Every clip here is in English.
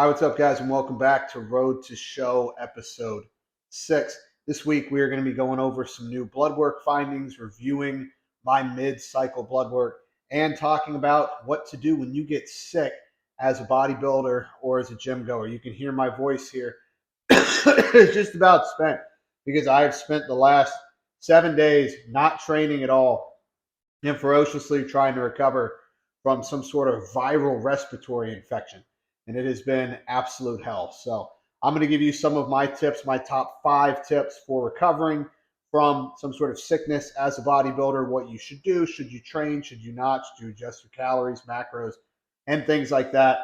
Hi, what's up, guys, and welcome back to Road to Show episode 6. This week, we are going to be going over some new blood work findings, reviewing my mid-cycle blood work, and talking about what to do when you get sick as a bodybuilder or as a gym goer. You can hear my voice here. It's just about spent because I have spent the last 7 days not training at all and ferociously trying to recover from some sort of viral respiratory infection. And it has been absolute hell. So I'm going to give you some of my tips, my top 5 tips for recovering from some sort of sickness as a bodybuilder, what you should do, should you train, should you not, should you adjust your calories, macros, and things like that.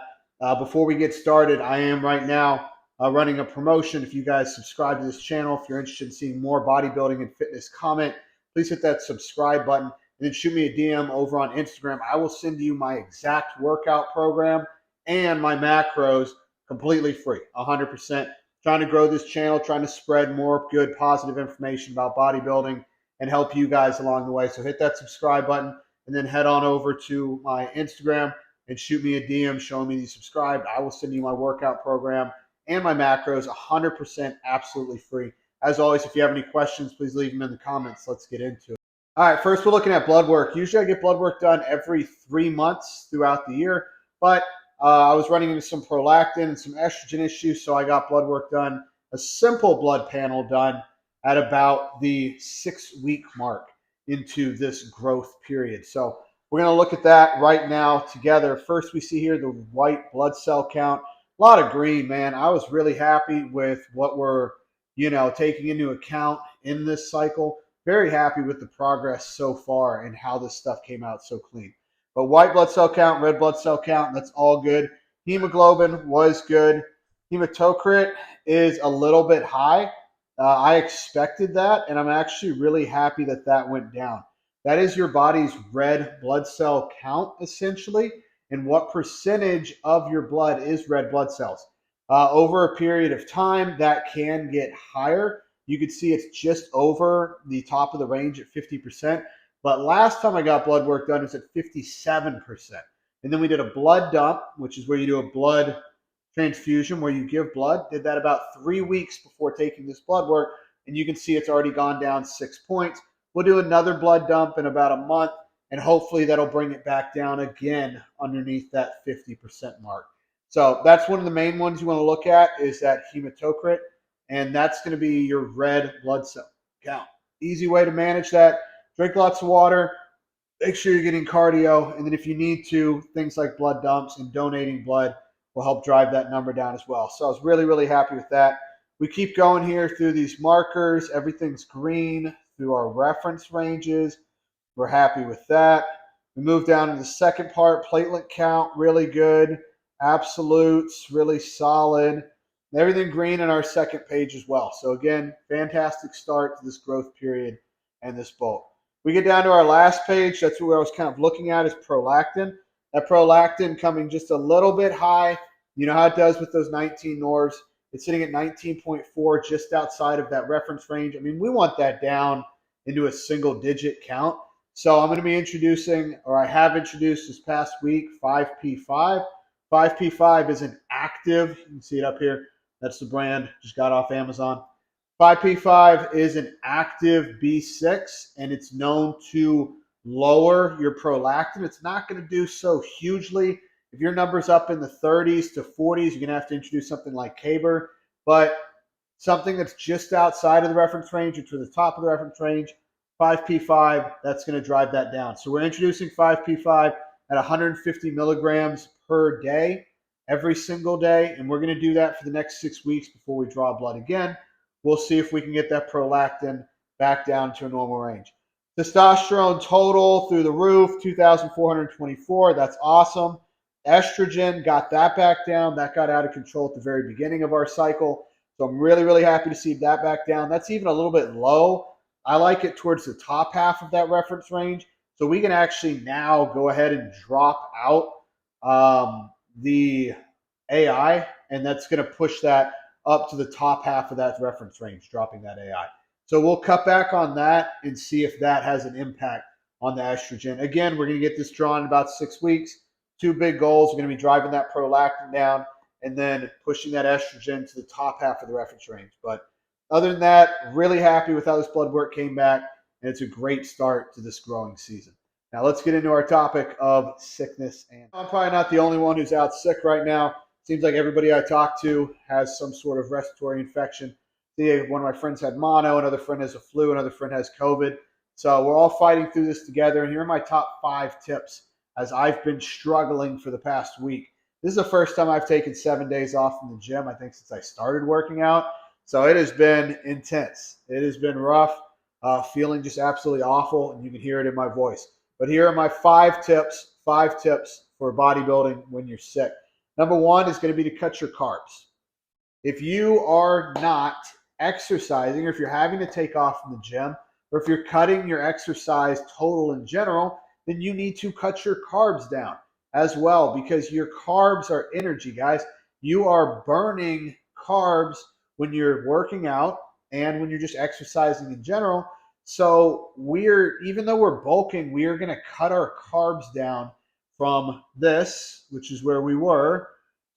Before we get started, I am right now running a promotion. If you guys subscribe to this channel, if you're interested in seeing more bodybuilding and fitness content, please hit that subscribe button and then shoot me a DM over on Instagram. I will send you my exact workout program and my macros completely free, 100%. Trying to grow this channel, trying to spread more good, positive information about bodybuilding and help you guys along the way. So hit that subscribe button and then head on over to my Instagram and shoot me a DM showing me you subscribed. I will send you my workout program and my macros 100% absolutely free. As always, if you have any questions, please leave them in the comments. Let's get into it. All right, first we're looking at blood work. Usually I get blood work done every 3 months throughout the year, but I was running into some prolactin and some estrogen issues, so I got blood work done, a simple blood panel done at about the 6-week mark into this growth period. So we're going to look at that right now together. First, we see here the white blood cell count. A lot of green, man. I was really happy with what we're, taking into account in this cycle. Very happy with the progress so far and how this stuff came out so clean. But white blood cell count, red blood cell count, that's all good. Hemoglobin was good. Hematocrit is a little bit high. I expected that, and I'm actually really happy that that went down. That is your body's red blood cell count, essentially, and what percentage of your blood is red blood cells. Over a period of time, that can get higher. You can see it's just over the top of the range at 50%. But last time I got blood work done, it was at 57%. And then we did a blood dump, which is where you do a blood transfusion, where you give blood. Did that about 3 weeks before taking this blood work. And you can see it's already gone down 6 points. We'll do another blood dump in about a month, and hopefully that'll bring it back down again underneath that 50% mark. So that's one of the main ones you want to look at is that hematocrit, and that's going to be your red blood cell count. Easy way to manage that. Drink lots of water, make sure you're getting cardio, and then if you need to, things like blood dumps and donating blood will help drive that number down as well. So I was really, really happy with that. We keep going here through these markers. Everything's green through our reference ranges. We're happy with that. We move down to the second part, platelet count, really good. Absolutes, really solid. Everything green in our second page as well. So again, fantastic start to this growth period and this bulk. We get down to our last page. That's where I was kind of looking at is prolactin. That prolactin coming just a little bit high. You know how it does with those 19 NORs. It's sitting at 19.4, just outside of that reference range. I mean, we want that down into a single-digit count. So I'm going to be introducing, or I have introduced this past week, 5P5. 5P5 is an active, you can see it up here. That's the brand, just got off Amazon. 5P5 is an active B6, and it's known to lower your prolactin. It's not going to do so hugely. If your number's up in the 30s to 40s, you're going to have to introduce something like Caber, but something that's just outside of the reference range or to the top of the reference range, 5P5, that's going to drive that down. So we're introducing 5P5 at 150 milligrams per day, every single day, and we're going to do that for the next 6 weeks before we draw blood again. We'll see if we can get that prolactin back down to a normal range. Testosterone total through the roof, 2,424. That's awesome. Estrogen, got that back down. That got out of control at the very beginning of our cycle. So I'm really, really happy to see that back down. That's even a little bit low. I like it towards the top half of that reference range. So we can actually now go ahead and drop out the AI, and that's going to push that up to the top half of that reference range, dropping that AI. So we'll cut back on that and see if that has an impact on the estrogen. Again, we're going to get this drawn in about 6 weeks. 2 big goals. We're going to be driving that prolactin down and then pushing that estrogen to the top half of the reference range. But other than that, really happy with how this blood work came back, and it's a great start to this growing season. Now let's get into our topic of sickness. And I'm probably not the only one who's out sick right now. Seems like everybody I talk to has some sort of respiratory infection. One of my friends had mono, another friend has a flu, another friend has COVID. So we're all fighting through this together. And here are my top 5 tips as I've been struggling for the past week. This is the first time I've taken 7 days off from the gym, I think, since I started working out. So it has been intense. It has been rough, feeling just absolutely awful, and you can hear it in my voice. But here are my 5 tips for bodybuilding when you're sick. Number 1 is going to be to cut your carbs. If you are not exercising, or if you're having to take off from the gym, or if you're cutting your exercise total in general, then you need to cut your carbs down as well, because your carbs are energy, guys. You are burning carbs when you're working out and when you're just exercising in general. So even though we're bulking, we are going to cut our carbs down from this, which is where we were,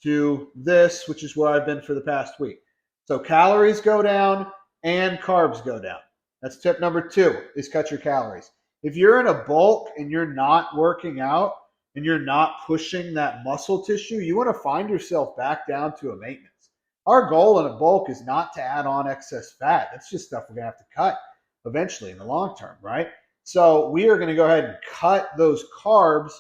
to this, which is where I've been for the past week. So calories go down and carbs go down. That's tip number 2, is cut your calories. If you're in a bulk and you're not working out and you're not pushing that muscle tissue, you want to find yourself back down to a maintenance. Our goal in a bulk is not to add on excess fat. That's just stuff we're going to have to cut eventually in the long term, right? So we are going to go ahead and cut those carbs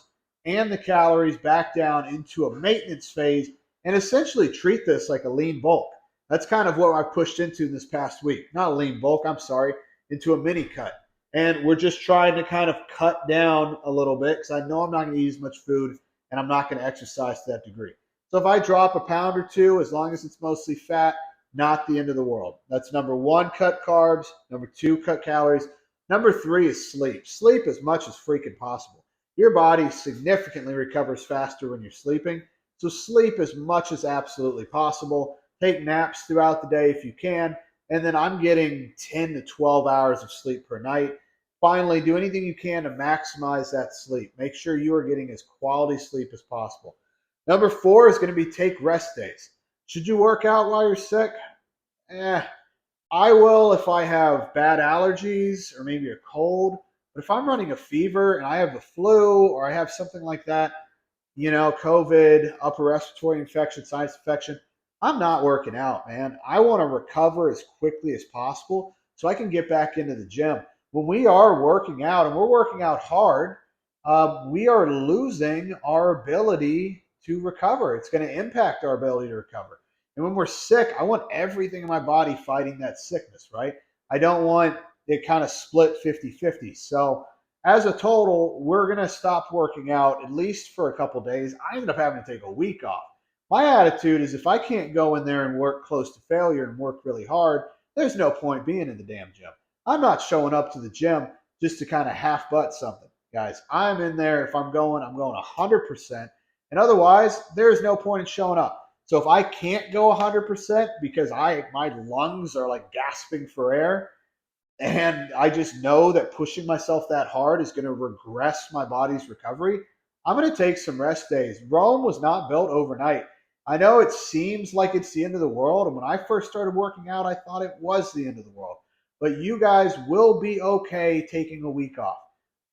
and the calories back down into a maintenance phase and essentially treat this like a lean bulk. That's kind of what I pushed into this past week. Not a lean bulk, I'm sorry, into a mini cut. And we're just trying to kind of cut down a little bit because I know I'm not going to eat as much food and I'm not going to exercise to that degree. So if I drop a pound or 2, as long as it's mostly fat, not the end of the world. That's number 1, cut carbs. Number 2, cut calories. Number 3 is sleep. Sleep as much as freaking possible. Your body significantly recovers faster when you're sleeping. So sleep as much as absolutely possible. Take naps throughout the day if you can. And then I'm getting 10 to 12 hours of sleep per night. Finally, do anything you can to maximize that sleep. Make sure you are getting as quality sleep as possible. Number 4 is going to be take rest days. Should you work out while you're sick? I will if I have bad allergies or maybe a cold. But if I'm running a fever and I have the flu or I have something like that, COVID, upper respiratory infection, sinus infection, I'm not working out, man. I want to recover as quickly as possible so I can get back into the gym. When we are working out, and we're working out hard, we are losing our ability to recover. It's going to impact our ability to recover. And when we're sick, I want everything in my body fighting that sickness, right? I don't want it kind of split 50-50. So as a total, we're going to stop working out at least for a couple days. I ended up having to take a week off. My attitude is if I can't go in there and work close to failure and work really hard, there's no point being in the damn gym. I'm not showing up to the gym just to kind of half butt something, guys. I'm in there. If I'm going 100%. And otherwise, there's no point in showing up. So if I can't go 100% because my lungs are like gasping for air, and I just know that pushing myself that hard is going to regress my body's recovery, I'm going to take some rest days. Rome was not built overnight. I know it seems like it's the end of the world, and when I first started working out, I thought it was the end of the world. But you guys will be okay taking a week off.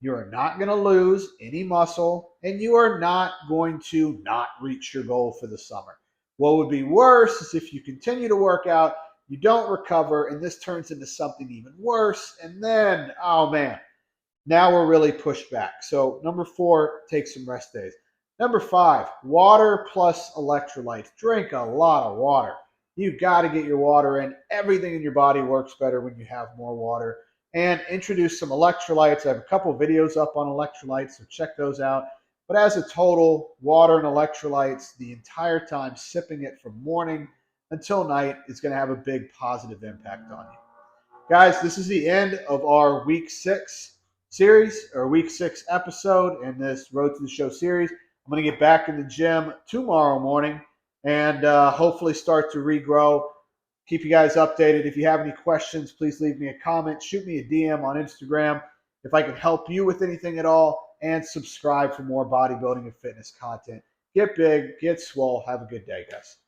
You are not going to lose any muscle, and you are not going to not reach your goal for the summer. What would be worse is if you continue to work out, you don't recover, and this turns into something even worse, and then, oh man, now we're really pushed back. So number 4, take some rest days. Number 5, water plus electrolytes. Drink a lot of water. You've got to get your water in. Everything in your body works better when you have more water. And introduce some electrolytes. I have a couple videos up on electrolytes, so check those out. But as a total, water and electrolytes the entire time, sipping it from morning until night is going to have a big positive impact on you. Guys, this is the end of our Week 6 series, or Week 6 episode in this Road to the Show series. I'm going to get back in the gym tomorrow morning and hopefully start to regrow. Keep you guys updated. If you have any questions, please leave me a comment. Shoot me a DM on Instagram if I can help you with anything at all. And subscribe for more bodybuilding and fitness content. Get big, get swole. Have a good day, guys.